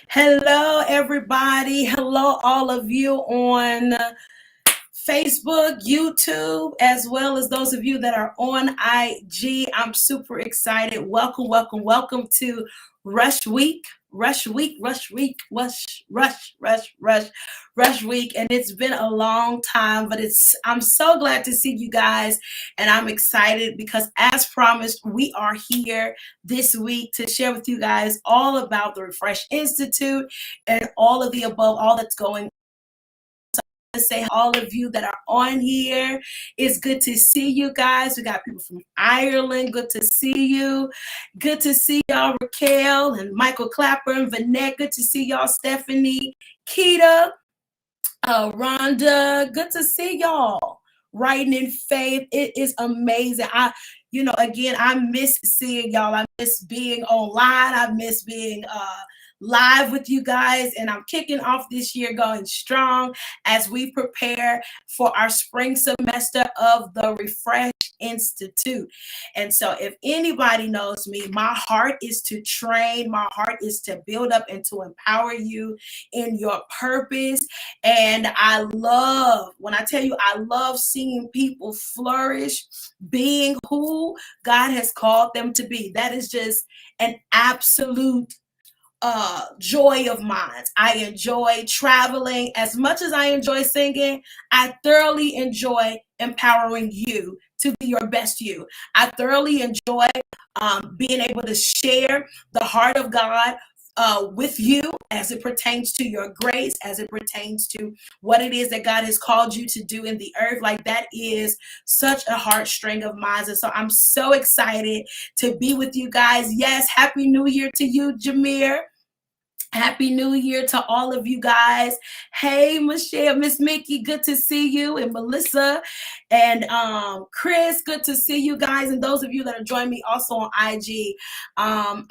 Hello, everybody. Hello, all of you on Facebook, YouTube, as well as those of you that are on IG. I'm super excited. Welcome, welcome, welcome to Rush Week. Rush Week, Rush Week, Rush Week. And it's been a long time, but I'm so glad to see you guys. And I'm excited because as promised, we are here this week to share with you guys all about the Refresh Institute and all of the above, all that's going to say all of you that are on here. It's good to see you guys. We got people from Ireland. Good to see you. Good to see y'all, Raquel and Michael Clapper and Vanette. Good to see y'all, Stephanie, Keita, Rhonda. Good to see y'all. Writing in faith. It is amazing. Again, I miss seeing y'all. I miss being online. I miss being live with you guys, and I'm kicking off this year going strong as we prepare for our spring semester of the Refresh Institute. And so if anybody knows me, my heart is to train, my heart is to build up and to empower you in your purpose. And when I tell you, I love seeing people flourish, being who God has called them to be. That is just an absolute joy of mine. I enjoy traveling as much as I enjoy singing. I thoroughly enjoy empowering you to be your best you. I thoroughly enjoy being able to share the heart of God with you as it pertains to your grace, as it pertains to what it is that God has called you to do in the earth. Like, that is such a heartstring of mine. And so I'm so excited to be with you guys. Yes, Happy New Year to you, Jameer. Happy New Year to all of you guys. Hey, Michelle, Miss Mickey, good to see you. And Melissa and Chris, good to see you guys. And those of you that are joining me also on IG. I'm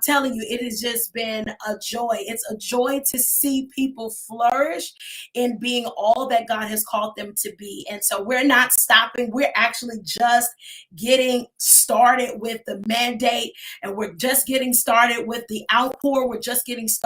telling you, it has just been a joy. It's a joy to see people flourish in being all that God has called them to be. And so we're not stopping. We're actually just getting started with the mandate, and we're just getting started with the outpour. We're just getting started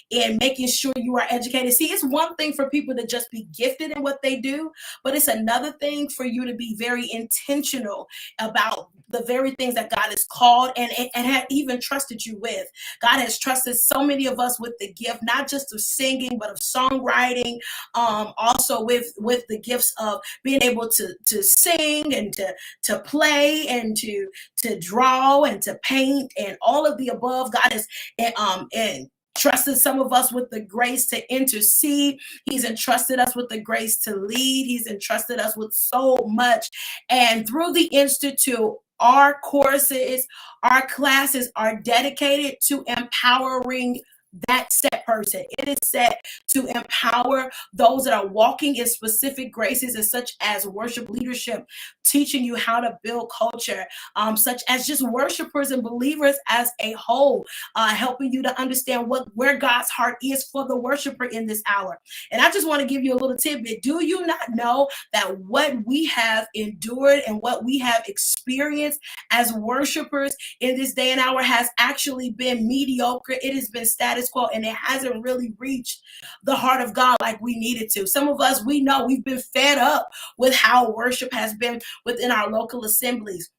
in making sure you are educated. See, it's one thing for people to just be gifted in what they do, but it's another thing for you to be very intentional about the very things that God has called and had even trusted you with. God has trusted so many of us with the gift, not just of singing, but of songwriting, also with the gifts of being able to sing and to play and to draw and to paint and all of the above. God has and trusted some of us with the grace to intercede. He's entrusted us with the grace to lead. He's entrusted us with so much. And through the Institute, our courses, our classes are dedicated to empowering that set person. It is set to empower those that are walking in specific graces, and such as worship leadership, teaching you how to build culture, such as just worshipers and believers as a whole, helping you to understand where God's heart is for the worshiper in this hour. And I just want to give you a little tidbit. Do you not know that what we have endured and what we have experienced as worshipers in this day and hour has actually been mediocre? It has been status quo, and it hasn't really reached the heart of God like we needed to. Some of us, we know we've been fed up with how worship has been within our local assemblies.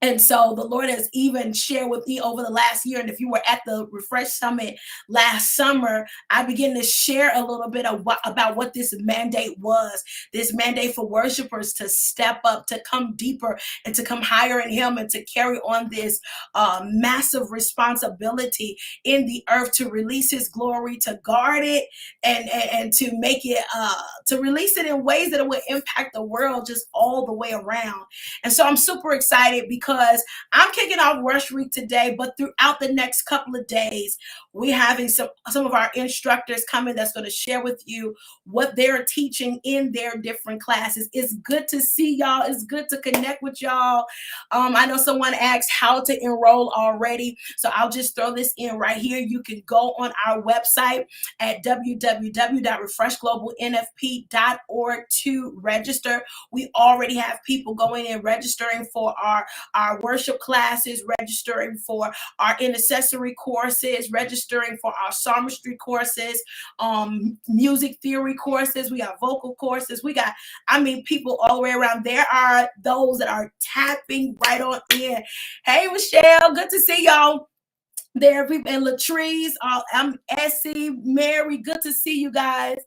And so the Lord has even shared with me over the last year. And if you were at the Refresh Summit last summer, I began to share a little bit about what this mandate was, this mandate for worshipers to step up, to come deeper, and to come higher in Him, and to carry on this massive responsibility in the earth, to release His glory, to guard it, and to make it, to release it in ways that it would impact the world just all the way around. And so I'm super excited because I'm kicking off Rush Week today, but throughout the next couple of days, we're having some of our instructors coming that's going to share with you what they're teaching in their different classes. It's good to see y'all. It's good to connect with y'all. I know someone asked how to enroll already, so I'll just throw this in right here. You can go on our website at www.refreshglobalnfp.org to register. We already have people going in registering for our worship classes, registering for our intercessory courses, registering registering for our psalmistry courses, music theory courses. We got vocal courses. We got, I mean, people all the way around. There are those that are tapping right on in. Hey, Michelle, good to see y'all. There are people, and Latrice, I'm Essie, Mary, good to see you guys.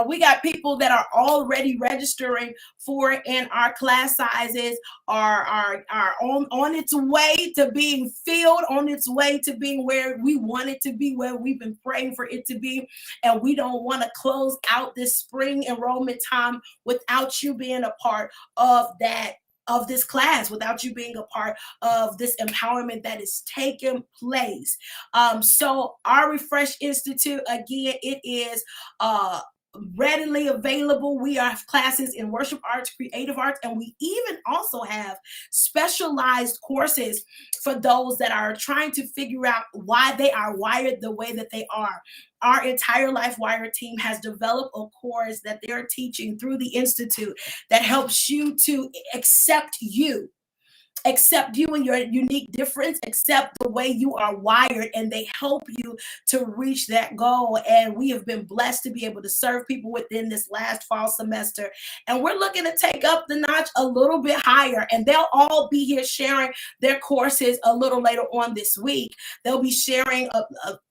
We got people that are already registering for, and our class sizes are on its way to being filled, on its way to being where we want it to be, where we've been praying for it to be. And we don't want to close out this spring enrollment time without you being a part of that, of this class, without you being a part of this empowerment that is taking place. So our Refresh Institute, again, it is readily available. We have classes in worship arts, creative arts, and we even also have specialized courses for those that are trying to figure out why they are wired the way that they are. Our entire Life Wire team has developed a course that they're teaching through the Institute that helps you to accept you and your unique difference, accept the way you are wired, and they help you to reach that goal. And we have been blessed to be able to serve people within this last fall semester. And we're looking to take up the notch a little bit higher, and they'll all be here sharing their courses a little later on this week. They'll be sharing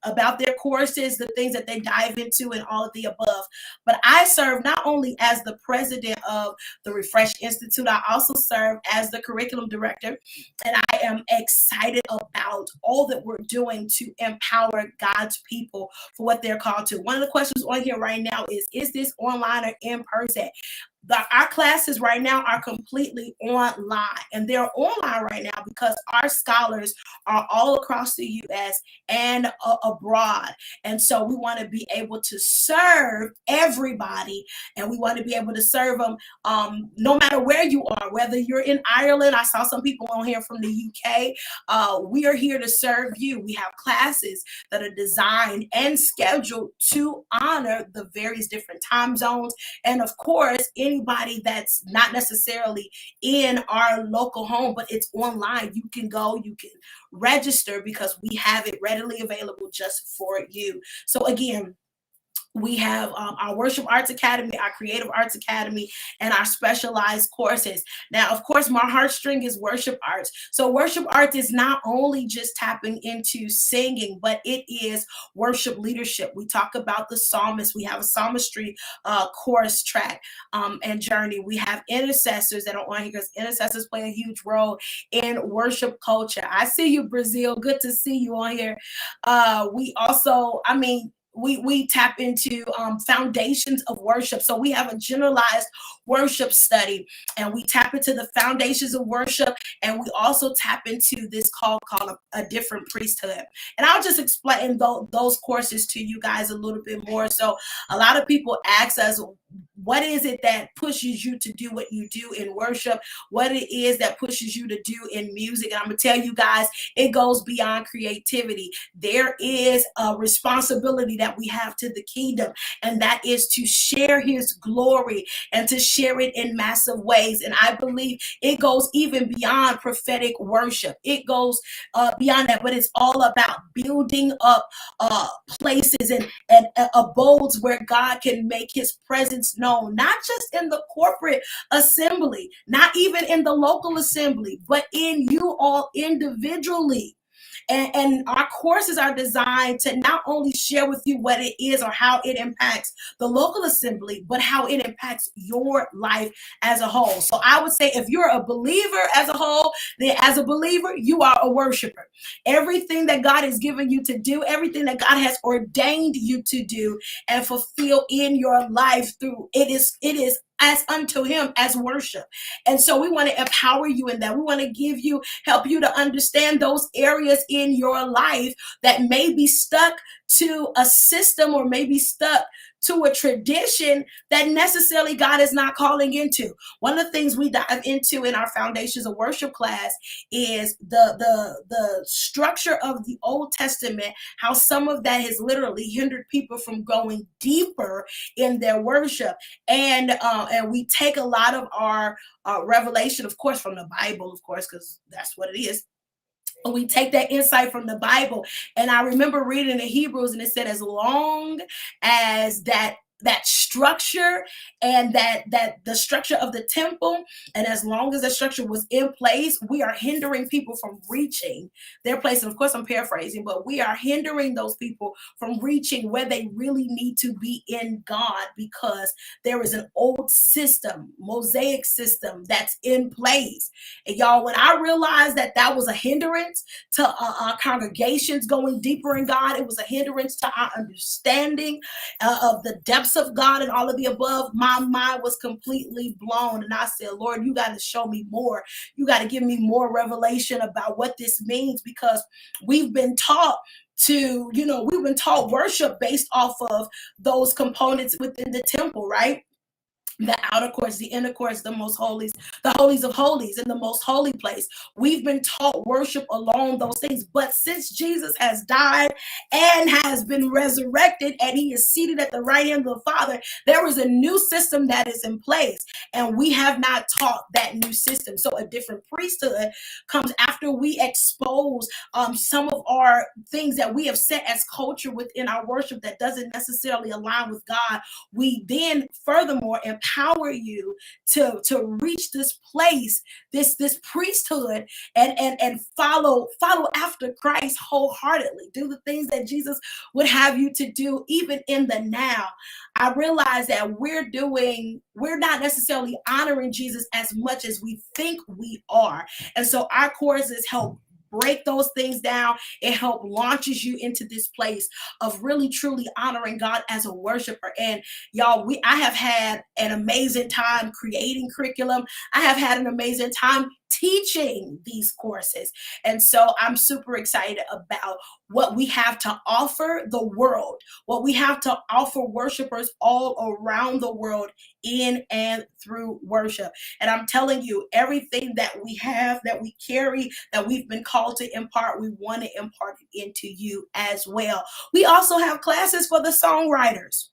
about their courses, the things that they dive into, and all of the above. But I serve not only as the president of the Refresh Institute, I also serve as the curriculum director. And I am excited about all that we're doing to empower God's people for what they're called to. One of the questions on here right now is this online or in person? Our classes right now are completely online, and they're online right now because our scholars are all across the U.S. and abroad. And so we want to be able to serve everybody, and we want to be able to serve them no matter where you are, whether you're in Ireland. I saw some people on here from the UK. We are here to serve you. We have classes that are designed and scheduled to honor the various different time zones. And of course, anybody that's not necessarily in our local home, but it's online, you can go, you can register because we have it readily available just for you. So again, we have our Worship Arts Academy, our Creative Arts Academy, and our specialized courses. Now, of course, my heartstring is worship arts. So worship arts is not only just tapping into singing, but it is worship leadership. We talk about the psalmist. We have a psalmistry course track and journey. We have intercessors that are on here because intercessors play a huge role in worship culture. I see you, Brazil. Good to see you on here. We also, we tap into foundations of worship. So we have a generalized worship study, and we tap into the foundations of worship, and we also tap into this called a different priesthood. And I'll just explain those courses to you guys a little bit more. So a lot of people ask us, what is it that pushes you to do what you do in worship? What it is that pushes you to do in music? And I'm going to tell you guys, it goes beyond creativity. There is a responsibility that we have to the kingdom, and that is to share his glory and to share it in massive ways. And I believe it goes even beyond prophetic worship. It goes beyond that, but it's all about building up places and abodes where God can make his presence known, not just in the corporate assembly, not even in the local assembly, but in you all individually. And our courses are designed to not only share with you what it is or how it impacts the local assembly, but how it impacts your life as a whole. So I would say if you're a believer as a whole, then as a believer, you are a worshiper. Everything that God has given you to do, everything that God has ordained you to do and fulfill in your life through it is as unto him as worship. And so we want to empower you in that. We want to help you to understand those areas in your life that may be stuck to a system or maybe stuck to a tradition that necessarily God is not calling into. One of the things we dive into in our Foundations of Worship class is the structure of the Old Testament, how some of that has literally hindered people from going deeper in their worship. And we take a lot of our revelation, of course, from the Bible, of course, because that's what it is. we take that insight from the Bible. And I remember reading in Hebrews, and it said, as long as that structure and that the structure of the temple, and as long as the structure was in place, we are hindering people from reaching their place. And of course, I'm paraphrasing, but we are hindering those people from reaching where they really need to be in God, because there is an old system, Mosaic system, that's in place. And y'all, when I realized that that was a hindrance to our congregations going deeper in God, it was a hindrance to our understanding of the depths of God and all of the above, my mind was completely blown. And I said, Lord, you got to show me more. You got to give me more revelation about what this means, because we've been taught we've been taught worship based off of those components within the temple, right? The outer courts, the inner courts, the most holies, the holies of holies, and the most holy place. We've been taught worship along those things. But since Jesus has died and has been resurrected, and he is seated at the right hand of the Father, there is a new system that is in place. And we have not taught that new system. So a different priesthood comes after we expose some of our things that we have set as culture within our worship that doesn't necessarily align with God. We then furthermore empower you to reach this place, this priesthood, and follow after Christ wholeheartedly. Do the things that Jesus would have you to do, even in the now. I realize that we're not necessarily honoring Jesus as much as we think we are. And so our courses help break those things down. It helps launches you into this place of really truly honoring God as a worshiper. And y'all, I have had an amazing time creating curriculum. I have had an amazing time teaching these courses. And so I'm super excited about what we have to offer the world, what we have to offer worshipers all around the world in and through worship. And I'm telling you, everything that we have, that we carry, that we've been called to impart, we want to impart it into you as well. We also have classes for the songwriters.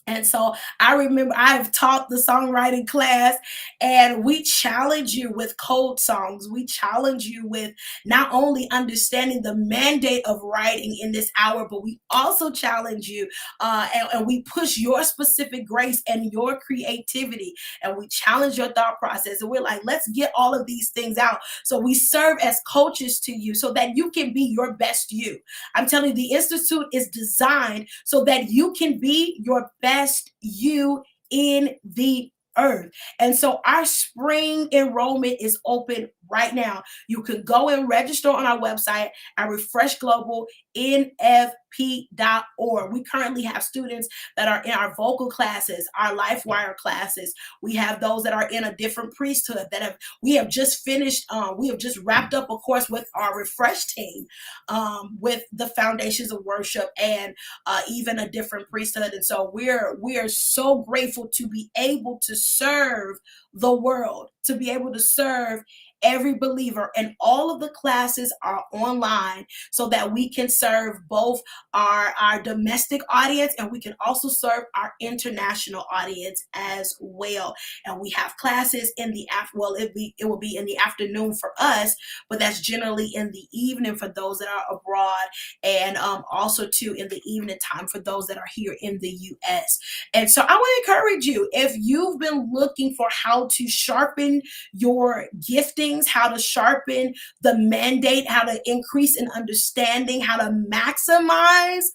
And so I remember I've taught the songwriting class, and we challenge you with code songs. We challenge you with not only understanding the mandate of writing in this hour, but we also challenge you and we push your specific grace and your creativity, and we challenge your thought process. And we're like, let's get all of these things out. So we serve as coaches to you so that you can be your best you. I'm telling you, the Institute is designed so that you can be your best you in the earth. And so our spring enrollment is open right now. You can go and register on our website at refreshglobalnfp.org. We currently have students that are in our vocal classes, our LifeWire classes. We have those that are in a different priesthood we have just finished. We have just wrapped up a course with our ReFresh team with the foundations of worship and even a different priesthood. And so we are so grateful to be able to serve the world, to be able to serve every believer. And all of the classes are online so that we can serve both our domestic audience, and we can also serve our international audience as well. And we have classes in the it will be in the afternoon for us, but that's generally in the evening for those that are abroad, and also too in the evening time for those that are here in the US. And so I want to encourage you, if you've been looking for how to sharpen your giftings, how to sharpen the mandate, how to increase in understanding, how to maximize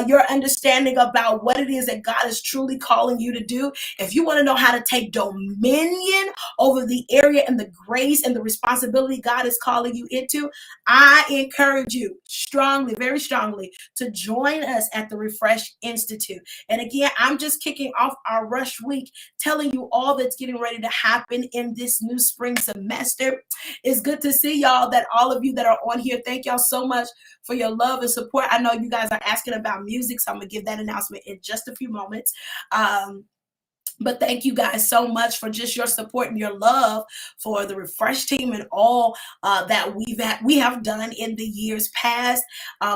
your understanding about what it is that God is truly calling you to do. If you want to know how to take dominion over the area and the grace and the responsibility God is calling you into, I encourage you strongly, very strongly, to join us at the ReFresh Institute. And again, I'm just kicking off our rush week, telling you all that's getting ready to happen in this new spring semester. It's good to see y'all, that all of you that are on here. Thank y'all so much for your love and support. I know you guys are asking about music, so I'm gonna give that announcement in just a few moments. But thank you guys so much for just your support and your love for the ReFresh team and all that we have done in the years past.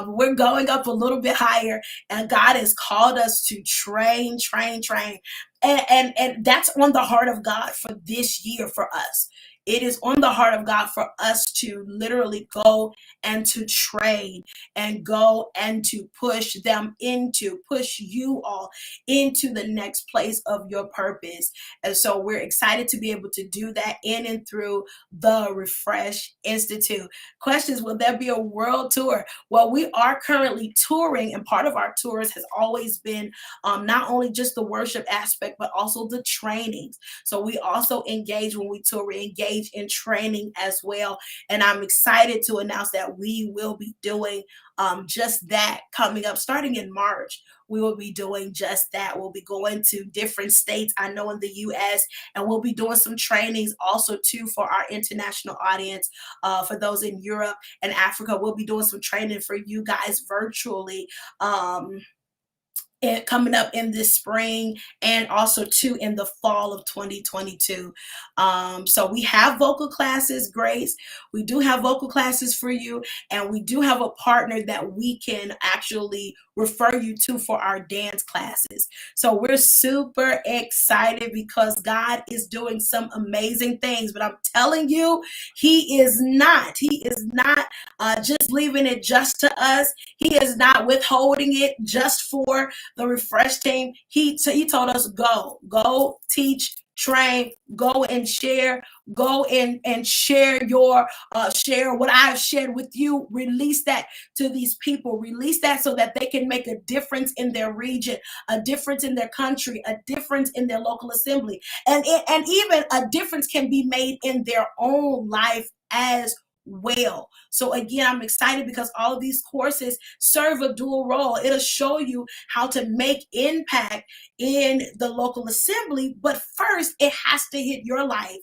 We're going up a little bit higher, and God has called us to train. And that's on the heart of God for this year for us. it is on the heart of God for us to literally go and to train and go and to push you all into the next place of your purpose. And so we're excited to be able to do that in and through the ReFresh Institute. Questions: will there be a world tour? Well, we are currently touring, and part of our tours has always been not only just the worship aspect, but also the trainings. So we also engage when we tour, we engage in training as well. And I'm excited to announce that we will be doing just that coming up starting in March. We will be doing just that. We'll be going to different states, I know, in the US, and we'll be doing some trainings also too for our international audience. For those in Europe and Africa, we'll be doing some training for you guys virtually. And coming up in this spring, and also too in the fall of 2022. So we have vocal classes, Grace. We do have vocal classes for you, and we do have a partner that we can actually refer you to for our dance classes. So we're super excited because God is doing some amazing things. But I'm telling you, He is not just leaving it just to us. He is not withholding it just for the ReFresh team. He told us, go teach, train, go and share, go and share your share what I've shared with you. Release that to these people, release that so that they can make a difference in their region, a difference in their country, a difference in their local assembly, and even a difference can be made in their own life as well. So again, I'm excited because all of these courses serve a dual role. It'll show you how to make impact in the local assembly, but first it has to hit your life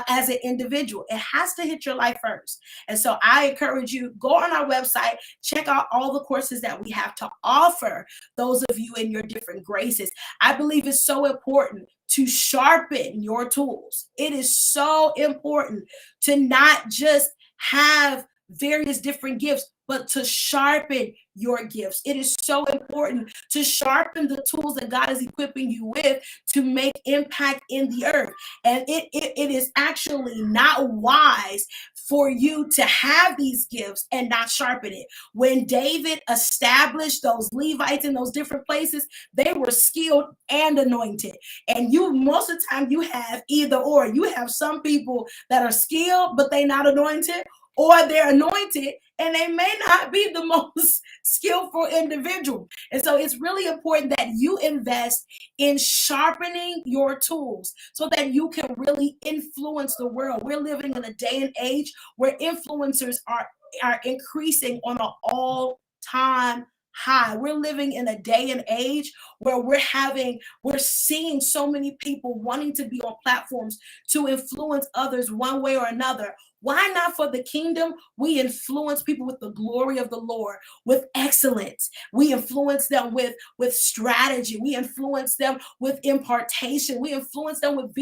as an individual. It has to hit your life first. And so I encourage you, go on our website, check out all the courses that we have to offer those of you in your different graces. I believe it's so important to sharpen your tools. It is so important to not just have various different gifts, but to sharpen your gifts. It is so important to sharpen the tools that God is equipping you with to make impact in the earth. And it is actually not wise for you to have these gifts and not sharpen it. When David established those Levites in those different places, they were skilled and anointed. And you, most of the time, you have either or. You have some people that are skilled, but they're not anointed, or they're anointed and they may not be the most skillful individual. And so it's really important that you invest in sharpening your tools so that you can really influence the world. We're living in a day and age where influencers are increasing on an all-time high. We're living in a day and age where we're seeing so many people wanting to be on platforms to influence others one way or another. Why not for the kingdom? We influence people with the glory of the Lord, with excellence. We influence them with strategy. We influence them with impartation. We influence them with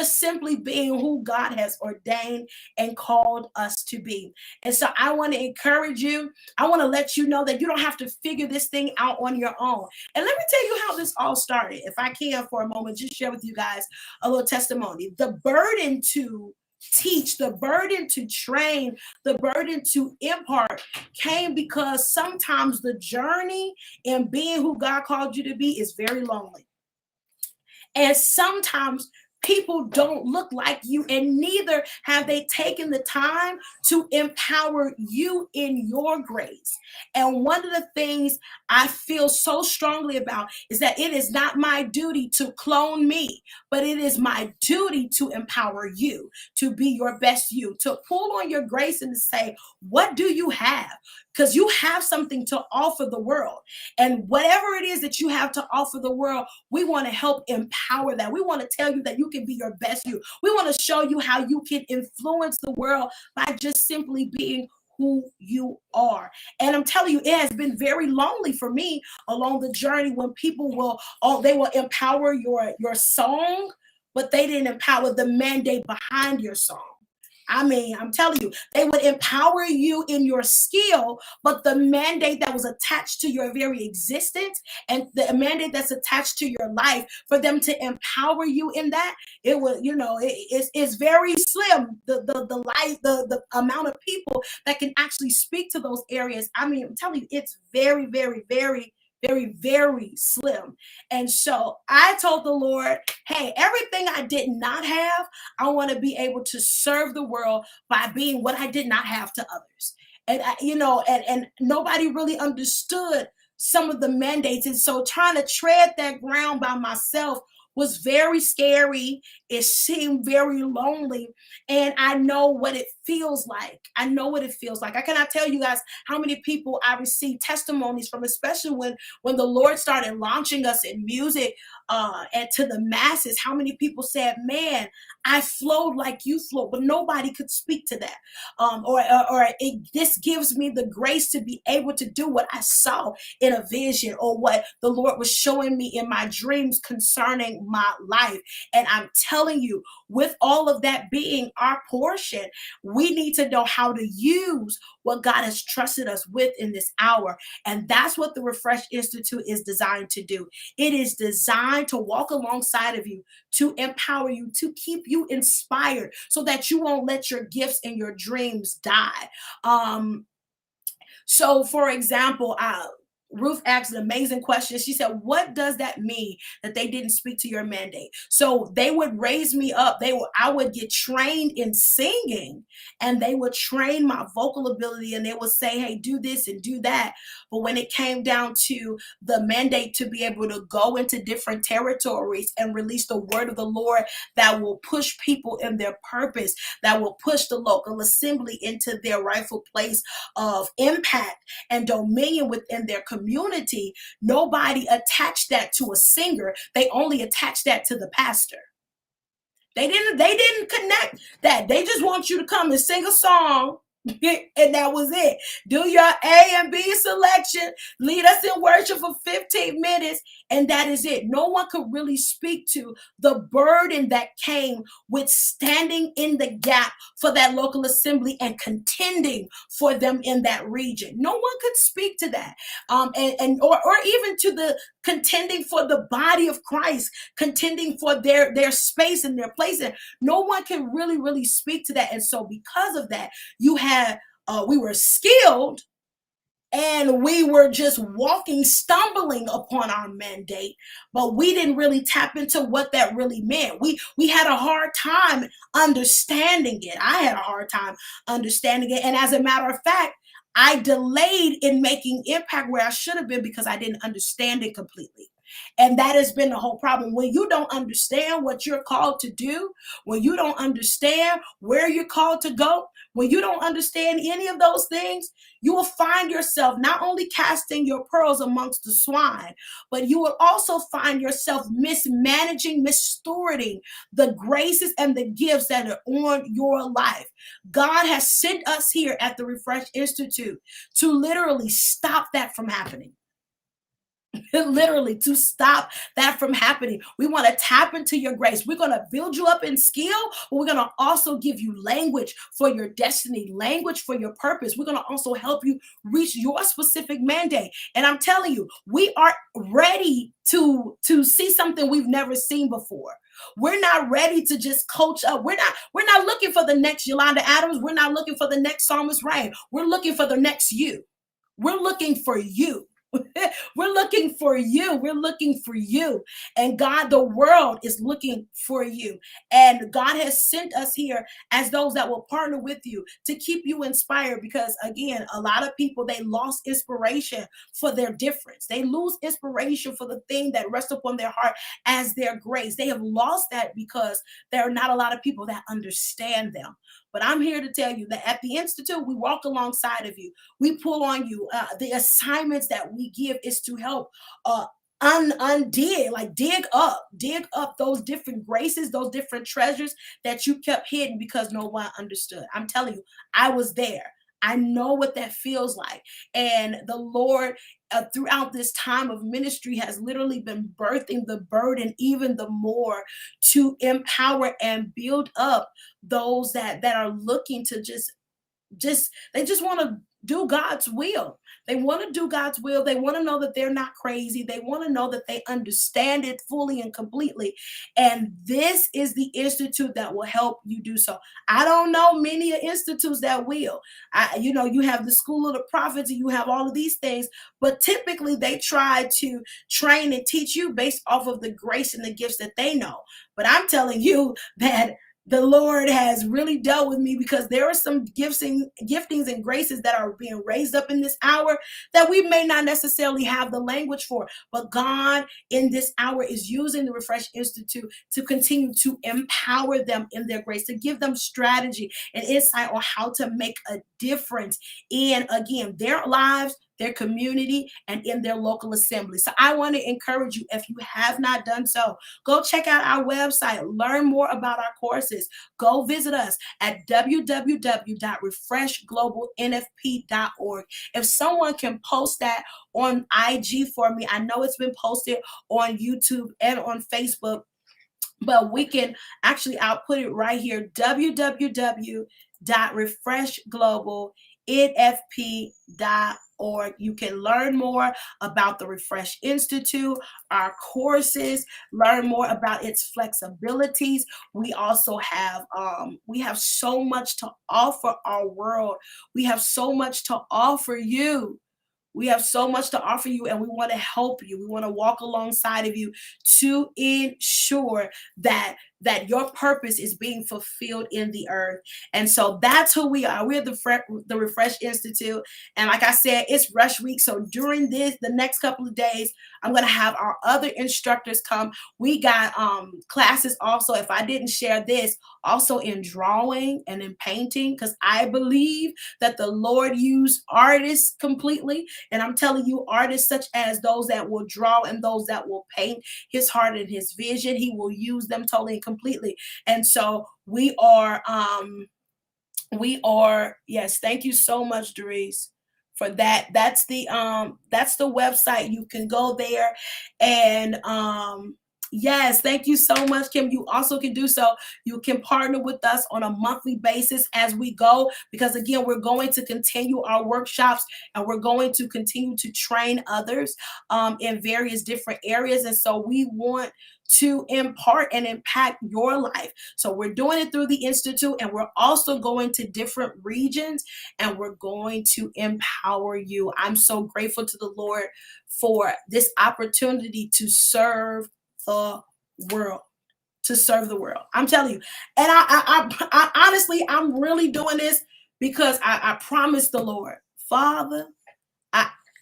simply being who God has ordained and called us to be. And so I want to encourage you. I want to let you know that you don't have to figure this thing out on your own. And let me tell you how this all started. If I can for a moment, just share with you guys a little testimony. The burden to teach, the burden to train, the burden to impart came because sometimes the journey in being who God called you to be is very lonely. And sometimes people don't look like you, and neither have they taken the time to empower you in your grace. And one of the things I feel so strongly about is that it is not my duty to clone me, but it is my duty to empower you to be your best you, to pull on your grace and to say, what do you have? Because you have something to offer the world. And whatever it is that you have to offer the world, we want to help empower that. We want to tell you that you can be your best you. We want to show you how you can influence the world by just simply being who you are. And I'm telling you, it has been very lonely for me along the journey when people will empower your song, but they didn't empower the mandate behind your song. I mean, I'm telling you, they would empower you in your skill, but the mandate that was attached to your very existence and the mandate that's attached to your life, for them to empower you in that, it was, it's very slim. The life, the amount of people that can actually speak to those areas. I mean, I'm telling you, it's very, very, very, very, very slim. And so I told the Lord, hey, everything I did not have, I want to be able to serve the world by being what I did not have to others. And and nobody really understood some of the mandates. And so trying to tread that ground by myself was very scary. It seemed very lonely. And I know what it feels like. I know what it feels like. I cannot tell you guys how many people I received testimonies from, especially when the Lord started launching us in music and to the masses. How many people said, man, I flowed like you flowed, but nobody could speak to that. This gives me the grace to be able to do what I saw in a vision, or what the Lord was showing me in my dreams concerning my life. And I'm telling you, with all of that being our portion, we need to know how to use what God has trusted us with in this hour. And that's what the Refresh Institute is designed to do. It is designed to walk alongside of you, to empower you, to keep you inspired, so that you won't let your gifts and your dreams die. So, for example, Ruth asked an amazing question. She said, what does that mean that they didn't speak to your mandate? So they would raise me up. I would get trained in singing, and they would train my vocal ability, and they would say, hey, do this and do that. But when it came down to the mandate to be able to go into different territories and release the word of the Lord that will push people in their purpose, that will push the local assembly into their rightful place of impact and dominion within their community, nobody attached that to a singer. They only attached that to the pastor. They didn't connect that. They just want you to come and sing a song, and that was it. Do your A and B selection, lead us in worship for 15 minutes, and that is it. No one could really speak to the burden that came with standing in the gap for that local assembly and contending for them in that region. No one could speak to that, or even to the contending for the body of Christ, contending for their space and their place. And no one can really speak to that. And so because of that, we were skilled, and we were just walking, stumbling upon our mandate, but we didn't really tap into what that really meant. We had a hard time understanding it. I had a hard time understanding it. And as a matter of fact, I delayed in making impact where I should have been because I didn't understand it completely. And that has been the whole problem. When you don't understand what you're called to do, when you don't understand where you're called to go, when you don't understand any of those things, you will find yourself not only casting your pearls amongst the swine, but you will also find yourself mismanaging, misstewarding the graces and the gifts that are on your life. God has sent us here at the Refresh Institute to literally stop that from happening. Literally to stop that from happening. We want to tap into your grace. We're going to build you up in skill, but we're going to also give you language for your destiny, language for your purpose. We're going to also help you reach your specific mandate. And I'm telling you, we are ready to see something we've never seen before. We're not ready to just coach up. We're not looking for the next Yolanda Adams. We're not looking for the next Psalmist Rain. We're looking for the next you. We're looking for you. We're looking for you. We're looking for you. And God, the world is looking for you. And God has sent us here as those that will partner with you to keep you inspired. Because again, a lot of people, they lost inspiration for their difference. They lose inspiration for the thing that rests upon their heart as their grace. They have lost that because there are not a lot of people that understand them. But I'm here to tell you that at the Institute, we walk alongside of you. We pull on you. The assignments that we give is to help dig up those different graces, those different treasures that you kept hidden because no one understood. I'm telling you, I was there. I know what that feels like. And the Lord throughout this time of ministry has literally been birthing the burden even the more to empower and build up those that are looking to they just want to do God's will. They want to do God's will. They want to know that they're not crazy. They want to know that they understand it fully and completely. And this is the institute that will help you do so. I don't know many institutes that will. You have the School of the Prophets and you have all of these things, but typically they try to train and teach you based off of the grace and the gifts that they know. But I'm telling you that the Lord has really dealt with me, because there are some giftings and graces that are being raised up in this hour that we may not necessarily have the language for. But God in this hour is using the Refresh Institute to continue to empower them in their grace, to give them strategy and insight on how to make a difference in, again, their lives, their community, and in their local assembly. So I want to encourage you, if you have not done so, go check out our website, learn more about our courses. Go visit us at www.refreshglobalnfp.org. If someone can post that on IG for me, I know it's been posted on YouTube and on Facebook, but we can actually, I'll put it right here, www.refreshglobalnfp.org. You can learn more about the Refresh Institute, our courses, learn more about its flexibilities. We also have so much to offer our world. We have so much to offer you. We have so much to offer you, and we want to help you. We want to walk alongside of you to ensure that your purpose is being fulfilled in the earth. And so that's who we are. We're the Refresh Institute. And like I said, it's Rush Week. So during the next couple of days, I'm going to have our other instructors come. We got classes also, if I didn't share this, also in drawing and in painting, because I believe that the Lord used artists completely. And I'm telling you, artists such as those that will draw and those that will paint his heart and his vision, he will use them totally and completely. And so we are, yes, thank you so much, Doris, for that. That's the website. You can go there and yes, thank you so much, Kim. You also can do so. You can partner with us on a monthly basis as we go, because again, we're going to continue our workshops and we're going to continue to train others in various different areas. And so we want to impart and impact your life. So we're doing it through the Institute, and we're also going to different regions, and we're going to empower you. I'm so grateful to the Lord for this opportunity to serve the world, I'm telling you. And I honestly, I'm really doing this because I promised the Lord, Father,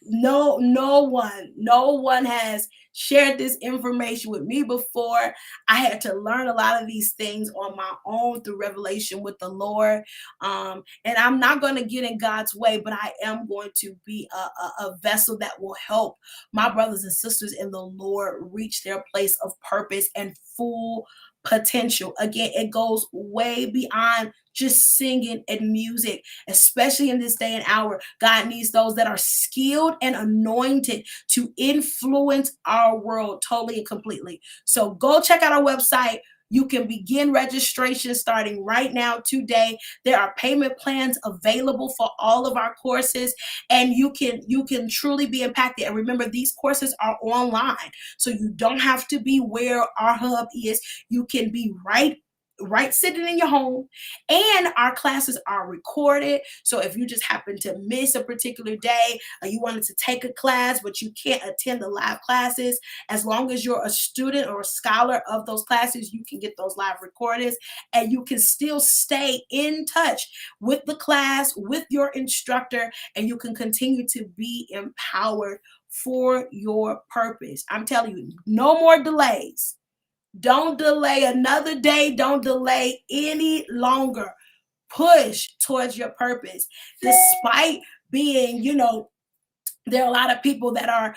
no one has shared this information with me before. I had to learn a lot of these things on my own through revelation with the Lord. And I'm not going to get in God's way, but I am going to be a vessel that will help my brothers and sisters in the Lord reach their place of purpose and full potential. Again, it goes way beyond just singing and music, especially in this day and hour. God needs those that are skilled and anointed to influence our world totally and completely. So go check out our website. You can begin registration starting right now today. There are payment plans available for all of our courses, and you can truly be impacted. And remember, these courses are online, so you don't have to be where our hub is. You can be right sitting in your home, and our classes are recorded. So if you just happen to miss a particular day, or you wanted to take a class but you can't attend the live classes, as long as you're a student or a scholar of those classes, you can get those live recordings, and you can still stay in touch with the class, with your instructor, and you can continue to be empowered for your purpose. I'm telling you, no more delays. Don't delay another day. Don't delay any longer. Push towards your purpose, despite being, There are a lot of people that are,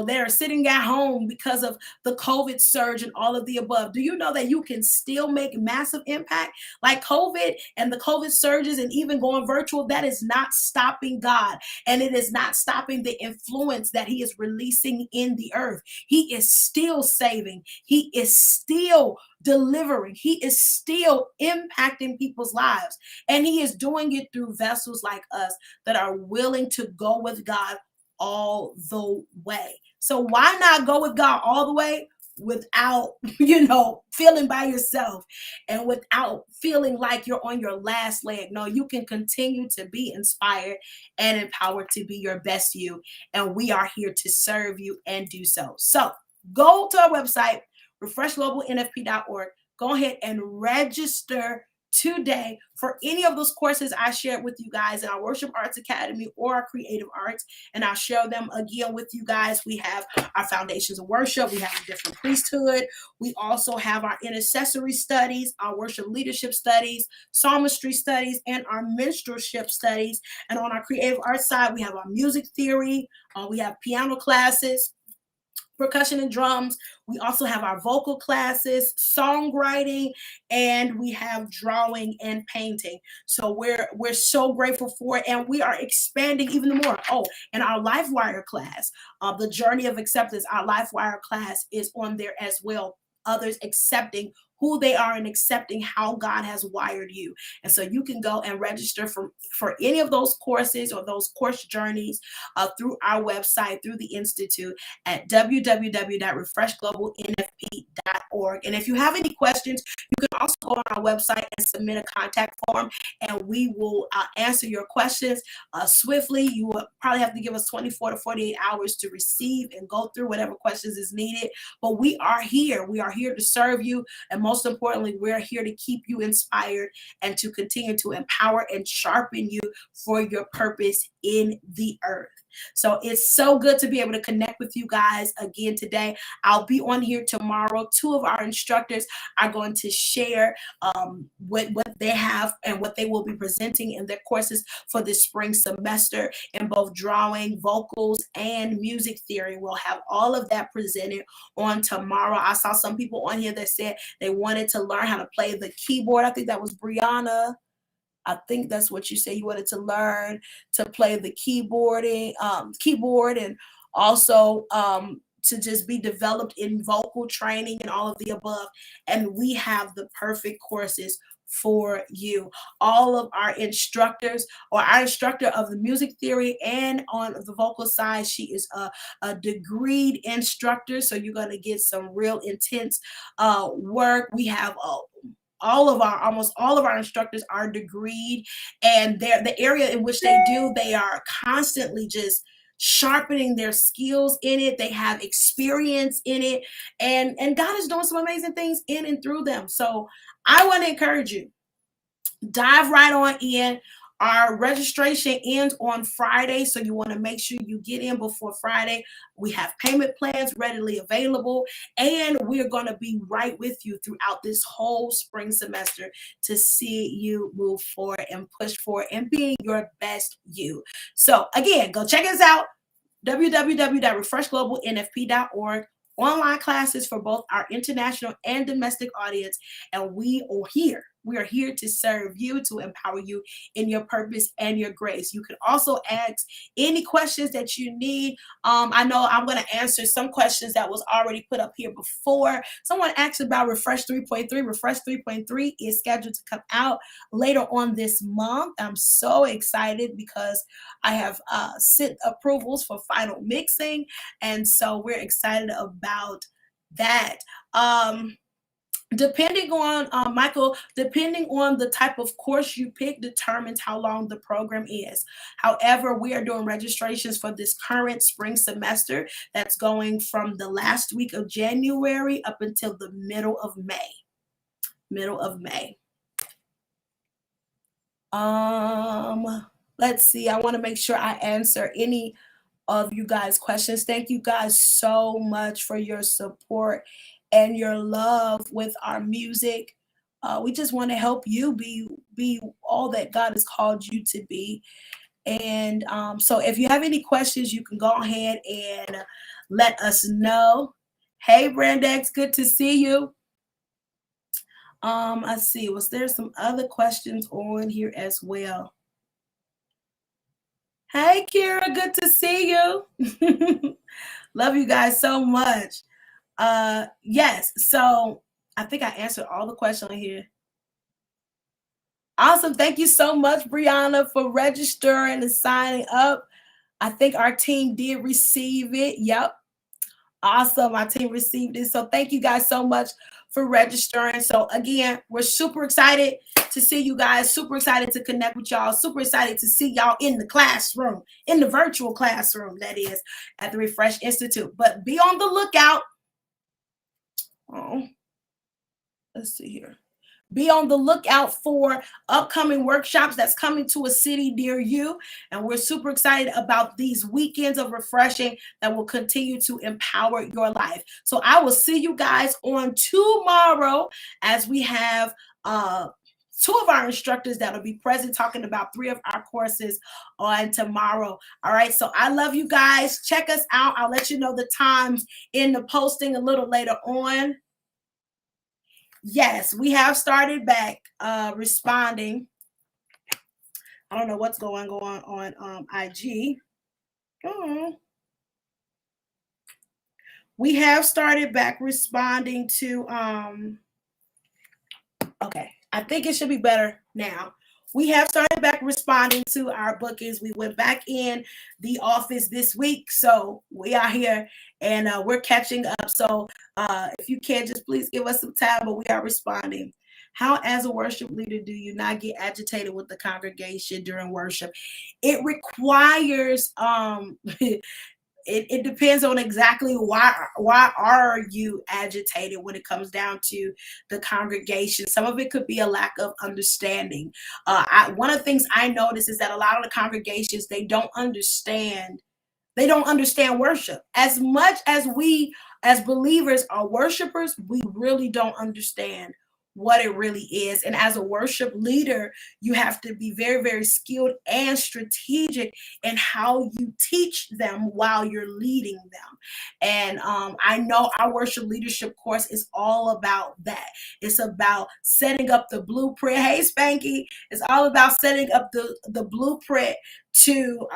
they're sitting at home because of the COVID surge and all of the above. Do you know that you can still make massive impact? Like COVID and the COVID surges and even going virtual, that is not stopping God. And it is not stopping the influence that He is releasing in the earth. He is still saving. He is still delivering. He is still impacting people's lives. And He is doing it through vessels like us that are willing to go with God all the way. So why not go with God all the way without, feeling by yourself and without feeling like you're on your last leg? No, you can continue to be inspired and empowered to be your best you. And we are here to serve you and do so. So go to our website, refreshglobalnfp.org. Go ahead and register today for any of those courses I shared with you guys in our Worship Arts Academy or our Creative Arts, and I'll share them again with you guys. We have our Foundations of Worship, we have a different priesthood, we also have our intercessory studies, our worship leadership studies, psalmistry studies, and our minstrelship studies. And on our Creative Arts side, we have our music theory, we have piano classes, percussion and drums. We also have our vocal classes, songwriting, and we have drawing and painting. So we're so grateful for it, and we are expanding even more. Oh, and our LifeWire class, the Journey of Acceptance, our LifeWire class is on there as well. Others accepting who they are and accepting how God has wired you. And so you can go and register for any of those courses or those course journeys through our website, through the Institute at www.refreshglobalnfp.org. And if you have any questions, you can also go on our website and submit a contact form, and we will answer your questions swiftly. You will probably have to give us 24 to 48 hours to receive and go through whatever questions is needed. But we are here. We are here to serve you. And most importantly, we're here to keep you inspired and to continue to empower and sharpen you for your purpose in the earth. So it's so good to be able to connect with you guys again today. I'll be on here tomorrow. Two of our instructors are going to share what they have and what they will be presenting in their courses for this spring semester in both drawing, vocals, and music theory. We'll have all of that presented on tomorrow. I saw some people on here that said they wanted to learn how to play the keyboard. I think that was Brianna. I think that's what you said. You wanted to learn to play the keyboard and also to just be developed in vocal training and all of the above. And we have the perfect courses for you. All of our instructors, or our instructor of the music theory and on the vocal side, she is a degreed instructor. So you're going to get some real intense work. We have almost all of our instructors are degreed, and the area in which they are constantly just sharpening their skills in it. They have experience in it, and God is doing some amazing things in and through them. So I want to encourage you, dive right on in. Our registration ends on Friday, so you want to make sure you get in before Friday. We have payment plans readily available, and we're going to be right with you throughout this whole spring semester to see you move forward and push forward and being your best you. So again, go check us out, www.refreshglobalnfp.org. Online classes for both our international and domestic audience, and we are here. We are here to serve you, to empower you in your purpose and your grace. You can also ask any questions that you need. I know I'm going to answer some questions that was already put up here before. Someone asked about Refresh 3.3. Refresh 3.3 is scheduled to come out later on this month. I'm so excited because I have sent approvals for final mixing, and so we're excited about that. Depending on Michael, depending on the type of course you pick determines how long the program is. However, we are doing registrations for this current spring semester that's going from the last week of January up until the middle of May. Let's see. I want to make sure I answer any of you guys' questions. Thank you guys so much for your support and your love with our music. We just want to help you be all that God has called you to be. And so if you have any questions, you can go ahead and let us know. Hey, Brandex, good to see you. Let's see, was there some other questions on here as well? Hey, Kira, good to see you. Love you guys so much. Yes, so I think I answered all the questions on here. Awesome. Thank you so much, Brianna, for registering and signing up. I think our team did receive it. Yep. Awesome. Our team received it. So thank you guys so much for registering. So again, we're super excited to see you guys, super excited to connect with y'all, super excited to see y'all in the classroom, in the virtual classroom, that is, at the ReFresh Institute. But be on the lookout. Oh, let's see here. Be on the lookout for upcoming workshops that's coming to a city near you. And we're super excited about these weekends of refreshing that will continue to empower your life. So I will see you guys on tomorrow as we have two of our instructors that will be present talking about 3 of our courses on tomorrow. All right. So I love you guys. Check us out. I'll let you know the times in the posting a little later on. Yes, we have started back responding. I don't know what's going on IG. We have started back responding to okay, I think it should be better now. We have started back responding to our bookings. We went back in the office this week, so we are here and we're catching up. So if you can, just please give us some time, but we are responding. How, as a worship leader, do you not get agitated with the congregation during worship? It requires it depends on exactly why are you agitated when it comes down to the congregation. Some of it could be a lack of understanding. One of the things I notice is that a lot of the congregations, they don't understand worship. As much as we as believers are worshipers, we really don't understand what it really is. And as a worship leader, you have to be very, very skilled and strategic in how you teach them while you're leading them. And I know our worship leadership course is all about that. It's about setting up the blueprint. Hey, Spanky, it's all about setting up the blueprint to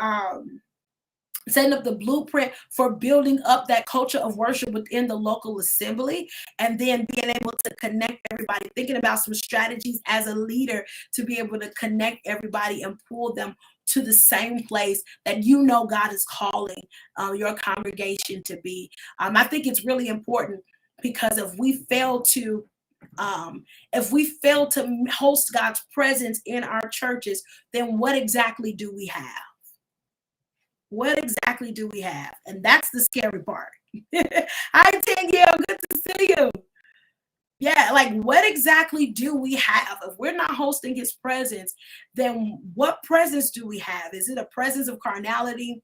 setting up the blueprint for building up that culture of worship within the local assembly, and then being able to connect everybody, thinking about some strategies as a leader to be able to connect everybody and pull them to the same place that you know God is calling your congregation to be. I think it's really important, because if we fail to host God's presence in our churches, then what exactly do we have? What exactly do we have? And that's the scary part. Hi, Danielle, good to see you. Yeah, like what exactly do we have? If we're not hosting his presence, then what presence do we have? Is it a presence of carnality?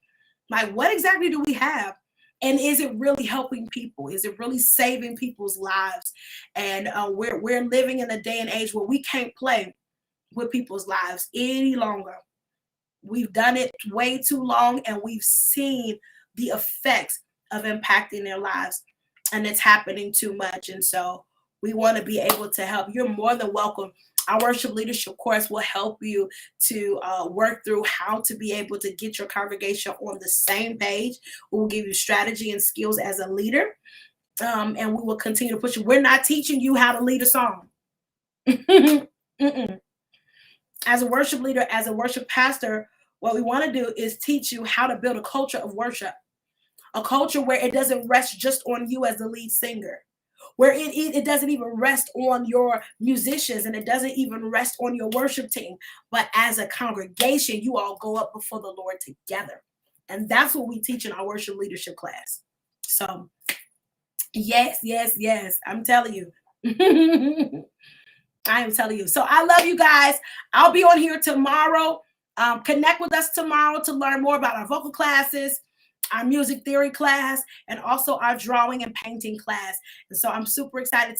Like what exactly do we have? And is it really helping people? Is it really saving people's lives? And we're living in a day and age where we can't play with people's lives any longer. We've done it way too long, and we've seen the effects of impacting their lives, and it's happening too much. And so we want to be able to help. You're more than welcome. Our worship leadership course will help you to work through how to be able to get your congregation on the same page. We will give you strategy and skills as a leader, and we will continue to push you. We're not teaching you how to lead a song. As a worship leader, as a worship pastor, what we want to do is teach you how to build a culture of worship, a culture where it doesn't rest just on you as the lead singer, where it doesn't even rest on your musicians, and it doesn't even rest on your worship team, but as a congregation, you all go up before the Lord together. And that's what we teach in our worship leadership class. So yes, I'm telling you. I am telling you. So I love you guys. I'll be on here tomorrow. Connect with us tomorrow to learn more about our vocal classes. our music theory class, and also our drawing and painting class. And so I'm super excited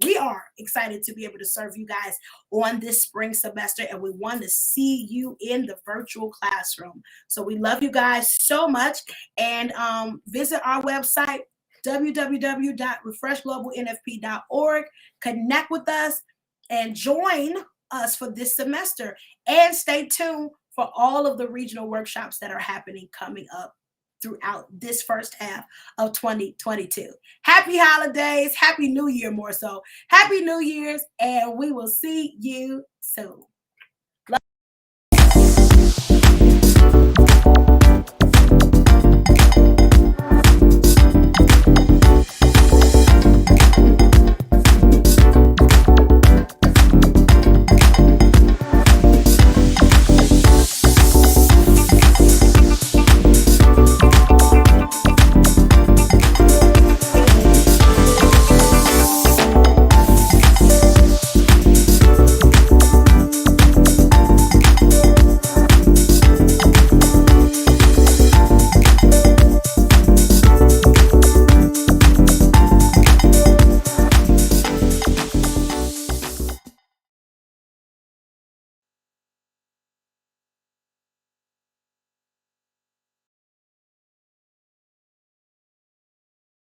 we are excited to be able to serve you guys on this spring semester, and we want to see you in the virtual classroom. So we love you guys so much, and visit our website, www.refreshglobalnfp.org. Connect with us and join us for this semester, and stay tuned for all of the regional workshops that are happening coming up throughout this first half of 2022. Happy holidays, happy new year, more so. Happy New Year's, and we will see you soon.